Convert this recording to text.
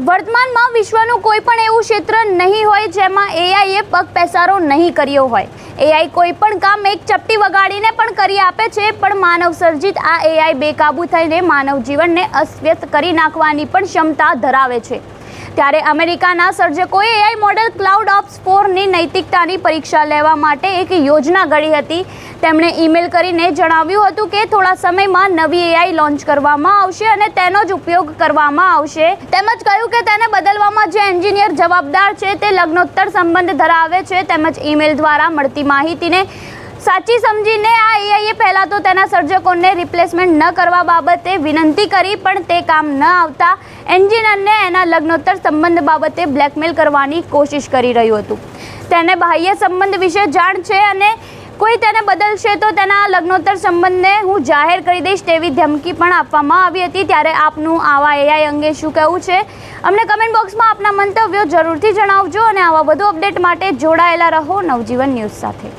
વર્તમાનમાં વિશ્વનું કોઈ પણ એવું ક્ષેત્ર નહીં હોય જેમાં એઆઈએ પગ પેસારો નહીં કર્યો હોય. એઆઈ કોઈ પણ કામ એક ચપટી વગાડીને પણ કરી આપે છે, પણ માનવ સર્જિત આ એઆઈ બેકાબૂ થઈને માનવ જીવનને અસ્વ્યસ્ત કરી નાખવાની પણ ક્ષમતા ધરાવે છે. ત્યારે અમેરિકાના સર્જકોએ એઆઈ મોડેલ ક્લાઉડ ઓપ્સ 4ની નૈતિકતાની પરીક્ષા લેવા માટે એક યોજના ઘડી હતી. તેમણે ઈમેલ કરીને જણાવ્યું હતું કે થોડા સમયમાં નવી એઆઈ લોન્ચ કરવામાં આવશે અને તેનો જ ઉપયોગ કરવામાં આવશે. તેમજ કહ્યું કે તેને બદલવામાં જે એન્જિનિયર જવાબદાર છે તે લગ્નોત્તર સંબંધ ધરાવે છે. તેમજ ઈમેલ દ્વારા મળતી માહિતીને સાચી સમજીને આ એઆઈએ પહેલાં તો તેના સર્જકોને રિપ્લેસમેન્ટ ન કરવા બાબતે વિનંતી કરી, પણ તે કામ ન આવતા એન્જિનિયરને એના લગ્નોત્તર સંબંધ બાબતે બ્લેકમેલ કરવાની કોશિશ કરી રહ્યું હતું. તેને બાહ્ય સંબંધ વિશે જાણ છે અને કોઈ તેને બદલશે તો તેના લગ્નોત્તર સંબંધને હું જાહેર કરી દઈશ તેવી ધમકી પણ આપવામાં આવી હતી. ત્યારે આપનું આવા એઆઈ અંગે શું કહેવું છે? અમને કમેન્ટ બોક્સમાં આપના મંતવ્યો જરૂરથી જણાવજો અને આવા વધુ અપડેટ માટે જોડાયેલા રહો નવજીવન ન્યૂઝ સાથે.